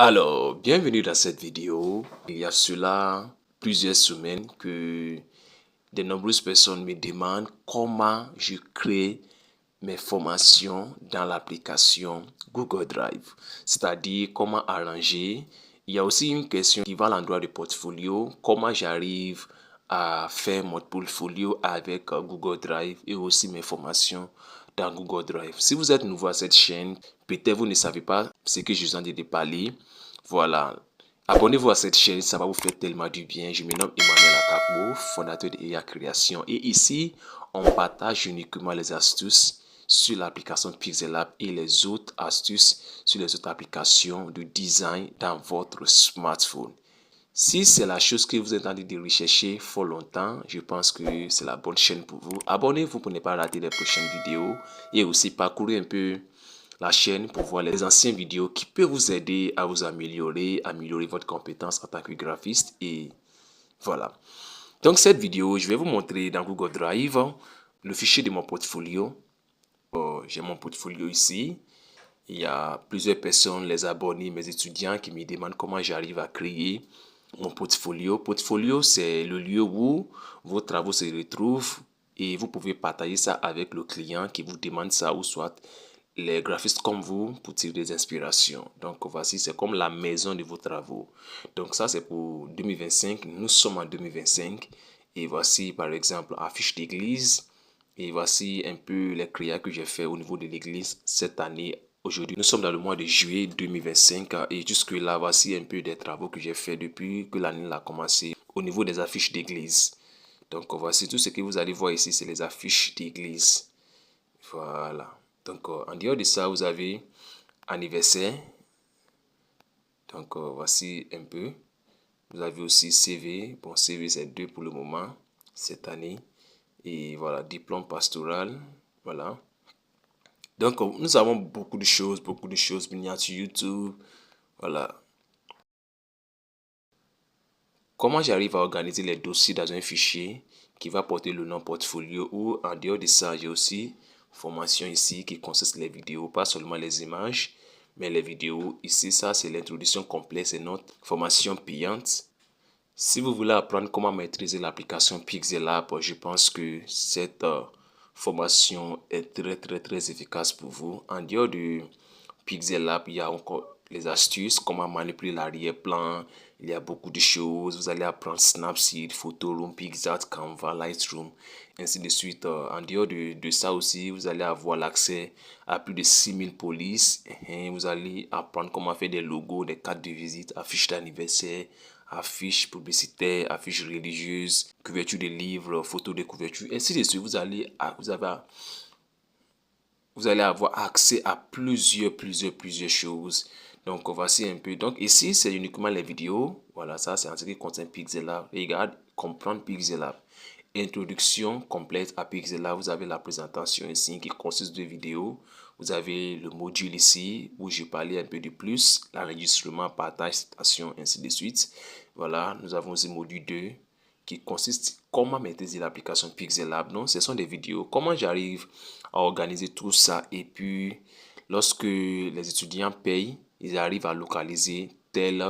Alors, bienvenue dans cette vidéo. Il y a cela plusieurs semaines que de nombreuses personnes me demandent comment je crée mes formations dans l'application Google Drive, c'est-à-dire comment arranger. Il y a aussi une question qui va à l'endroit du portfolio, comment j'arrive à faire mon portfolio avec Google Drive et aussi mes formations dans Google Drive. Si vous êtes nouveau à cette chaîne, peut-être vous ne savez pas ce que je vous en ai de parler. Voilà. Abonnez-vous à cette chaîne, ça va vous faire tellement du bien. Je me nomme Emmanuel Akakbo, fondateur de EA Création. Et ici, on partage uniquement les astuces sur l'application Pixellab et les autres astuces sur les autres applications de design dans votre smartphone. Si c'est la chose que vous êtes en train de rechercher fort longtemps, je pense que c'est la bonne chaîne pour vous. Abonnez-vous pour ne pas rater les prochaines vidéos et aussi parcourir un peu la chaîne pour voir les anciennes vidéos qui peuvent vous aider à vous améliorer votre compétence en tant que graphiste et voilà. Donc cette vidéo, je vais vous montrer dans Google Drive le fichier de mon portfolio. J'ai mon portfolio ici. Il y a plusieurs personnes, les abonnés, mes étudiants qui me demandent comment j'arrive à créer mon portfolio. Portfolio, c'est le lieu où vos travaux se retrouvent et vous pouvez partager ça avec le client qui vous demande ça ou soit les graphistes comme vous pour tirer des inspirations. Donc voici, c'est comme la maison de vos travaux. Donc ça, c'est pour 2025. Nous sommes en 2025 et voici par exemple affiche d'église. Et voici un peu les créas que j'ai fait au niveau de l'église cette année. Aujourd'hui, nous sommes dans le mois de juillet 2025 et jusque là, voici un peu des travaux que j'ai fait depuis que l'année a commencé au niveau des affiches d'église. Donc voici tout ce que vous allez voir ici, c'est les affiches d'église. Voilà. Donc en dehors de ça, vous avez anniversaire. Donc voici un peu. Vous avez aussi CV. Bon, CV c'est 2 pour le moment cette année. Et voilà, diplôme pastoral. Voilà. Donc, nous avons beaucoup de choses, miniatures YouTube. Voilà. Comment j'arrive à organiser les dossiers dans un fichier qui va porter le nom portfolio ou en dehors de ça, j'ai aussi formation ici qui consiste les vidéos, pas seulement les images, mais les vidéos. Ici, ça, c'est l'introduction complète, c'est notre formation payante. Si vous voulez apprendre comment maîtriser l'application Pixellab, je pense que cette formation est très efficace pour vous. En dehors de Pixellab, il y a encore les astuces, comment manipuler l'arrière-plan. Il y a beaucoup de choses. Vous allez apprendre Snapseed, Photoroom, PixArt, Canva, Lightroom, ainsi de suite. En dehors de ça aussi, vous allez avoir l'accès à plus de 6000 polices. Vous allez apprendre comment faire des logos, des cartes de visite, affiches d'anniversaire, affiches publicitaires, affiches religieuses, couverture de livres, photos de couverture, ainsi de suite. Vous allez avoir accès à plusieurs choses. Donc, voici un peu. Donc, ici, c'est uniquement les vidéos. Voilà, ça, c'est en ce qui concerne Pixellab. Regarde, comprendre Pixellab. Introduction complète à Pixellab. Vous avez la présentation ici qui consiste de vidéos. Vous avez le module ici où je parlais un peu de plus. L'enregistrement, partage, citation, ainsi de suite. Voilà, nous avons aussi le module 2 qui consiste comment maîtriser l'application Pixellab. Donc, ce sont des vidéos. Comment j'arrive à organiser tout ça et puis lorsque les étudiants payent, ils arrivent à localiser telle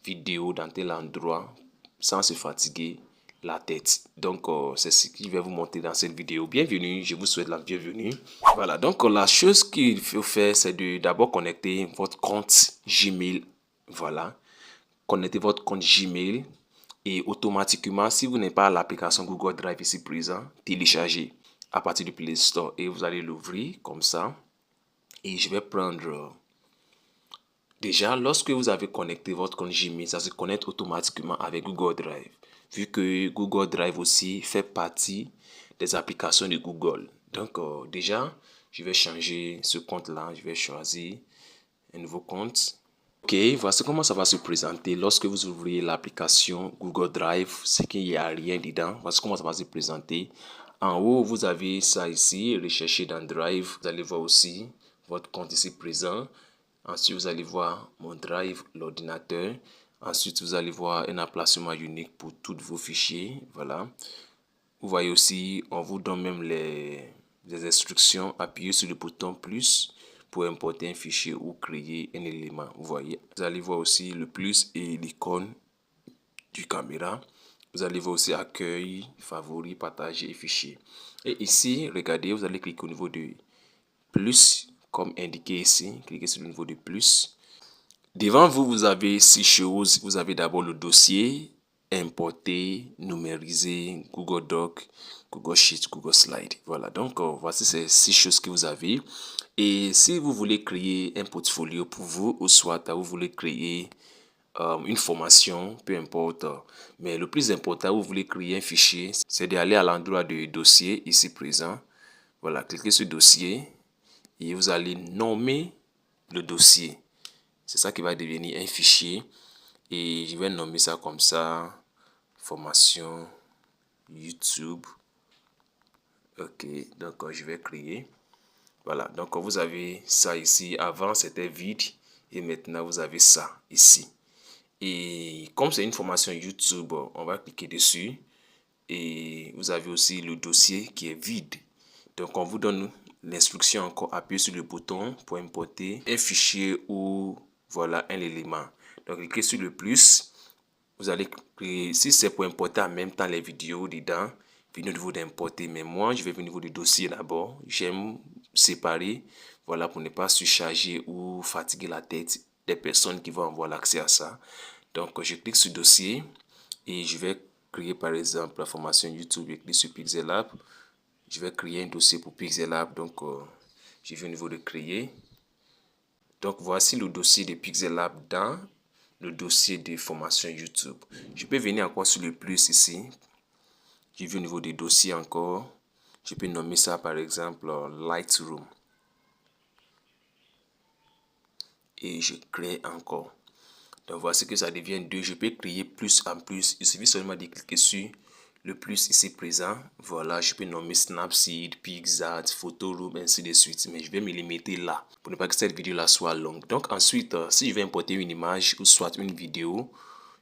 vidéo dans tel endroit sans se fatiguer la tête. Donc, c'est ce que je vais vous montrer dans cette vidéo. Bienvenue, je vous souhaite la bienvenue. Voilà, donc la chose qu'il faut faire, c'est de d'abord connecter votre compte Gmail. Voilà, connectez votre compte Gmail et automatiquement, si vous n'avez pas l'application Google Drive ici présent, téléchargez à partir du Play Store et vous allez l'ouvrir comme ça. Et je vais prendre déjà, lorsque vous avez connecté votre compte Gmail, ça se connecte automatiquement avec Google Drive. Vu que Google Drive aussi fait partie des applications de Google. Donc déjà, je vais changer ce compte-là. Je vais choisir un nouveau compte. Ok, voici comment ça va se présenter lorsque vous ouvrez l'application Google Drive, c'est qu'il n'y a rien dedans. Voici comment ça va se présenter. En haut, vous avez ça ici, rechercher dans Drive. Vous allez voir aussi votre compte ici présent. Ensuite, vous allez voir mon Drive, l'ordinateur. Ensuite, vous allez voir un emplacement unique pour tous vos fichiers. Voilà. Vous voyez aussi, on vous donne même les instructions. Appuyez sur le bouton plus pour importer un fichier ou créer un élément. Vous voyez, vous allez voir aussi le plus et l'icône du caméra. Vous allez voir aussi accueil, favoris, partager et fichier. Et ici, regardez, vous allez cliquer au niveau de plus, comme indiqué ici. Cliquez sur le niveau de plus. Devant vous, vous avez 6 choses. Vous avez d'abord le dossier, importer, numériser, Google Doc, Google Sheet, Google Slide. Voilà, donc voici ces 6 choses que vous avez. Et si vous voulez créer un portfolio pour vous, ou soit vous voulez créer une formation, peu importe. Mais le plus important, vous voulez créer un fichier, c'est d'aller à l'endroit de dossier ici présent. Voilà, cliquez sur dossier et vous allez nommer le dossier. C'est ça qui va devenir un fichier et je vais nommer ça comme ça, formation YouTube. Ok, donc je vais créer. Voilà, donc vous avez ça ici. Avant c'était vide et maintenant vous avez ça ici. Et comme c'est une formation YouTube, on va cliquer dessus. Et vous avez aussi le dossier qui est vide. Donc on vous donne l'instruction encore, appuyez sur le bouton pour importer un fichier ou voilà un élément. Donc cliquez sur le plus. Vous allez créer, si c'est pour importer en même temps les vidéos dedans, venez au niveau d'importer. Mais moi, je vais venir au niveau du dossier d'abord. J'aime séparer, voilà, pour ne pas surcharger ou fatiguer la tête des personnes qui vont avoir l'accès à ça. Donc, je clique sur dossier et je vais créer par exemple la formation YouTube. Je clique sur Pixellab. Je vais créer un dossier pour Pixellab. Donc, je vais au niveau de créer. Donc, voici le dossier de Pixellab dans le dossier de formation YouTube. Je peux venir encore sur le plus ici. Je vais au niveau des dossiers encore. Je peux nommer ça par exemple Lightroom. Et je crée encore. Donc voici que ça devient 2. Je peux créer plus en plus. Il suffit seulement de cliquer sur le plus ici présent. Voilà, je peux nommer Snapseed, PixArt, Photoroom, ainsi de suite. Mais je vais me limiter là pour ne pas que cette vidéo là soit longue. Donc ensuite, si je vais importer une image ou soit une vidéo,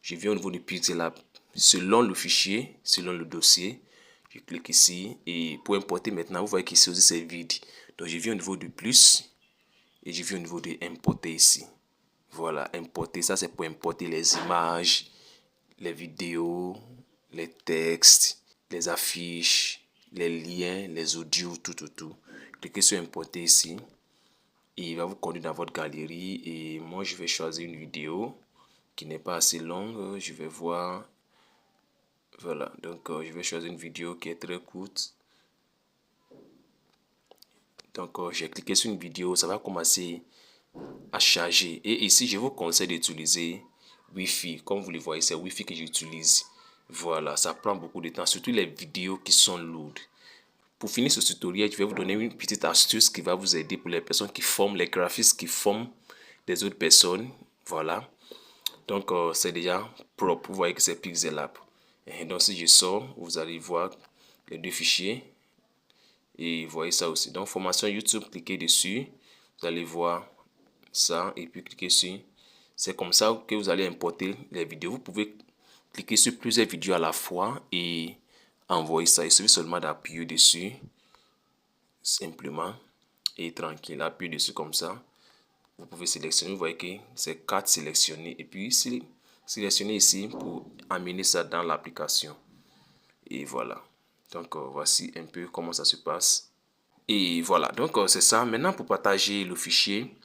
je viens au niveau du Pixellab. Selon le fichier, selon le dossier, je clique ici. Et pour importer maintenant, vous voyez qu'ici aussi c'est vide. Donc je viens au niveau du plus et je viens au niveau de importer ici. Voilà, importer, ça c'est pour importer les images, les vidéos, les textes, les affiches, les liens, les audios, tout. Cliquez sur importer ici. Et il va vous conduire dans votre galerie. Et moi, je vais choisir une vidéo qui n'est pas assez longue. Je vais voir. Voilà, donc je vais choisir une vidéo qui est très courte. Donc, j'ai cliqué sur une vidéo. Ça va commencer à charger. Et ici, je vous conseille d'utiliser Wi-Fi. Comme vous le voyez, c'est Wi-Fi que j'utilise. Voilà, ça prend beaucoup de temps, surtout les vidéos qui sont lourdes. Pour finir ce tutoriel, je vais vous donner une petite astuce qui va vous aider pour les personnes qui forment, les graphistes qui forment des autres personnes. Voilà. Donc, c'est déjà propre. Vous voyez que c'est Pixellab. Et donc, si je sors, vous allez voir les 2 fichiers. Et vous voyez ça aussi. Donc, formation YouTube, cliquez dessus. Vous allez voir ça et puis cliquez sur. C'est comme ça que vous allez importer les vidéos. Vous pouvez cliquer sur plusieurs vidéos à la fois et envoyer ça. Il suffit seulement d'appuyer dessus. Simplement. Et tranquille. Appuyez dessus comme ça. Vous pouvez sélectionner. Vous voyez que c'est 4 sélectionnés. Et puis sélectionnez ici pour amener ça dans l'application. Et voilà. Donc voici un peu comment ça se passe. Et voilà. Donc c'est ça. Maintenant pour partager le fichier.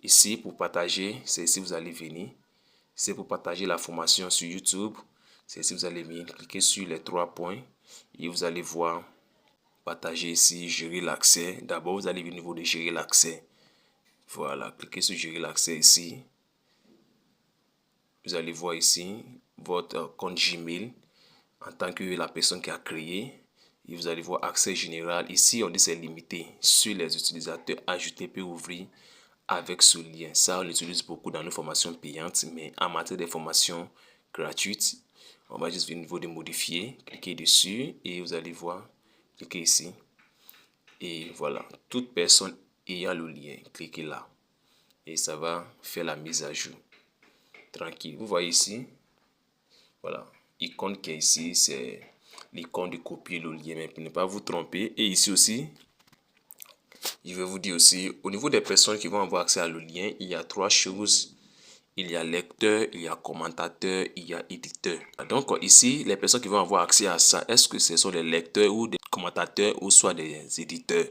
Ici pour partager. C'est ici vous allez venir. C'est pour partager la formation sur YouTube. C'est ici vous allez venir cliquer sur les 3 points. Et vous allez voir partager ici, gérer l'accès. D'abord vous allez venir au niveau de gérer l'accès. Voilà, cliquez sur gérer l'accès ici. Vous allez voir ici votre compte Gmail en tant que la personne qui a créé. Et vous allez voir accès général. Ici, on dit c'est limité. Sur les utilisateurs ajoutés peut ouvrir avec ce lien. Ça, on l'utilise beaucoup dans nos formations payantes. Mais en matière de formations gratuites, on va juste venir au niveau de modifier. Cliquez dessus et vous allez voir. Cliquez ici. Et voilà, toute personne ayant le lien, cliquez là. Et ça va faire la mise à jour. Tranquille. Vous voyez ici. Voilà. L'icône qui est ici, c'est l'icône de copier le lien. Mais pour ne pas vous tromper. Et ici aussi, Je vais vous dire aussi, au niveau des personnes qui vont avoir accès à le lien, il y a 3 choses. Il y a lecteur, il y a commentateur, il y a éditeur. Donc ici, les personnes qui vont avoir accès à ça, est-ce que ce sont des lecteurs ou des commentateurs ou soit des éditeurs?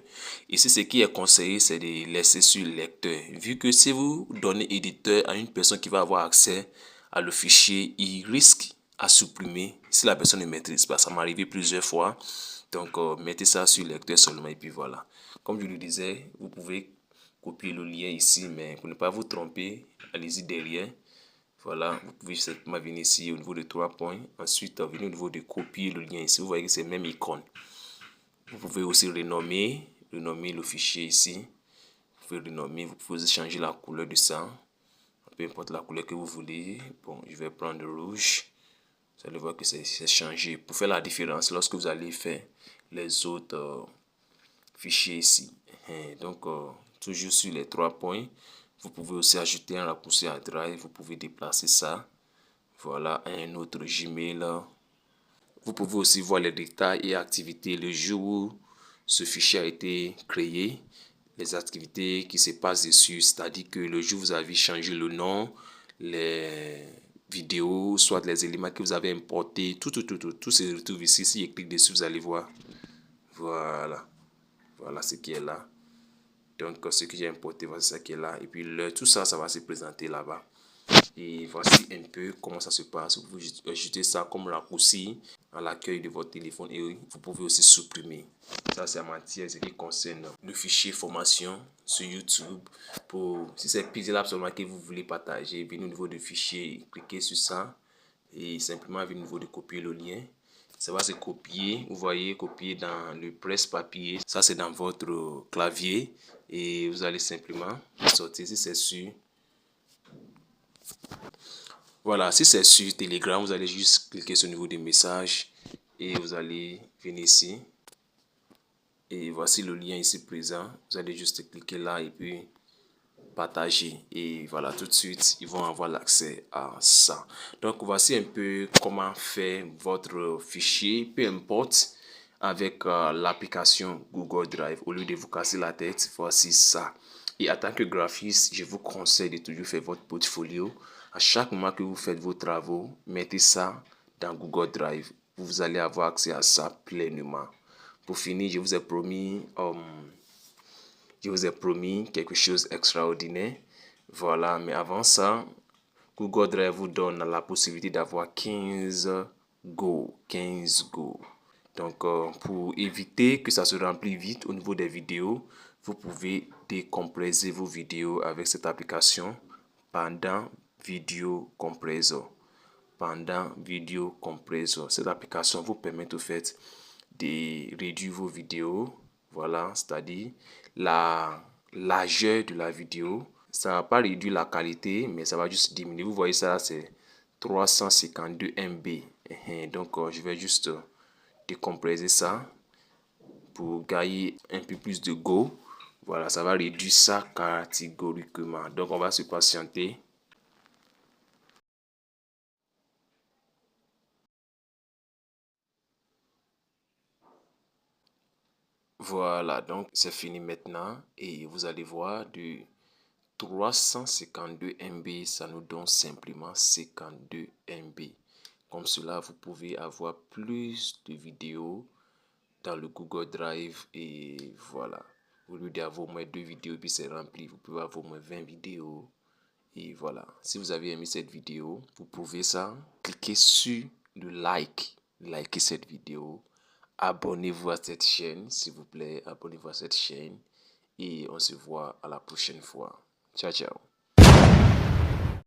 Ici, ce qui est conseillé, c'est de laisser sur lecteur. Vu que si vous donnez éditeur à une personne qui va avoir accès à le fichier, il risque à supprimer si la personne ne maîtrise pas. Ça m'est arrivé plusieurs fois. Donc, mettez ça sur lecteur seulement et puis voilà. Comme je le disais, vous pouvez copier le lien ici, mais pour ne pas vous tromper, allez-y derrière. Voilà, vous pouvez simplement venir ici au niveau de 3 points. Ensuite, venir au niveau de copier le lien ici. Vous voyez que c'est même icône. Vous pouvez aussi renommer le fichier ici. Vous pouvez renommer, vous pouvez aussi changer la couleur de ça. Peu importe la couleur que vous voulez. Bon, je vais prendre le rouge. Vous allez voir que c'est changé. Pour faire la différence lorsque vous allez faire les autres fichiers ici. Donc, toujours sur les 3 points. Vous pouvez aussi ajouter un raccourci à Drive. Vous pouvez déplacer ça. Voilà, un autre Gmail. Vous pouvez aussi voir les détails et activités le jour où ce fichier a été créé. Les activités qui se passent dessus, c'est-à-dire que le jour où vous avez changé le nom, les vidéos, soit les éléments que vous avez importés, tout se retrouve ici. Si je clique dessus, vous allez voir. Voilà. Voilà ce qui est là. Donc, ce que j'ai importé, voici ce qui est là. Et puis, tout ça, ça va se présenter là-bas. Et voici un peu comment ça se passe. Vous pouvez ajouter ça comme raccourci à l'accueil de votre téléphone et vous pouvez aussi supprimer. Ça, c'est en matière ce qui concerne le fichier formation sur YouTube. Si c'est Pixel seulement que vous voulez partager, venez au niveau du fichier, cliquez sur ça et simplement venez au niveau de copier le lien. Ça va se copier, vous voyez, copier dans le presse-papier. Ça, c'est dans votre clavier et vous allez simplement sortir si c'est sur. Voilà, si c'est sur Telegram, vous allez juste cliquer sur le niveau des messages et vous allez venir ici. Et voici le lien ici présent. Vous allez juste cliquer là et puis partager. Et voilà, tout de suite, ils vont avoir l'accès à ça. Donc, voici un peu comment faire votre fichier, peu importe, avec l'application Google Drive. Au lieu de vous casser la tête, voici ça. Et en tant que graphiste, je vous conseille de toujours faire votre portfolio. À chaque moment que vous faites vos travaux, mettez ça dans Google Drive. Vous allez avoir accès à ça pleinement. Pour finir, je vous ai promis quelque chose d'extraordinaire. Voilà, mais avant ça, Google Drive vous donne la possibilité d'avoir 15 Go. Donc, pour éviter que ça se remplisse vite au niveau des vidéos, vous pouvez décompresser vos vidéos avec cette application pendant Video Compressor. Cette application vous permet au fait de réduire vos vidéos. Voilà, c'est-à-dire la largeur de la vidéo. Ça ne va pas réduire la qualité, mais ça va juste diminuer. Vous voyez ça, c'est 352 MB. Donc, je vais juste décompresser ça pour gagner un peu plus de Go. Voilà, ça va réduire ça catégoriquement. Donc, on va se patienter. Voilà, donc c'est fini maintenant et vous allez voir de 352 MB, ça nous donne simplement 52 MB. Comme cela, vous pouvez avoir plus de vidéos dans le Google Drive et voilà. Au lieu d'avoir au moins 2 vidéos puis c'est rempli, vous pouvez avoir au moins 20 vidéos. Et voilà, si vous avez aimé cette vidéo, vous pouvez ça, cliquer sur le likez cette vidéo. Abonnez-vous à cette chaîne, s'il vous plaît. Abonnez-vous à cette chaîne. Et on se voit à la prochaine fois. Ciao, ciao.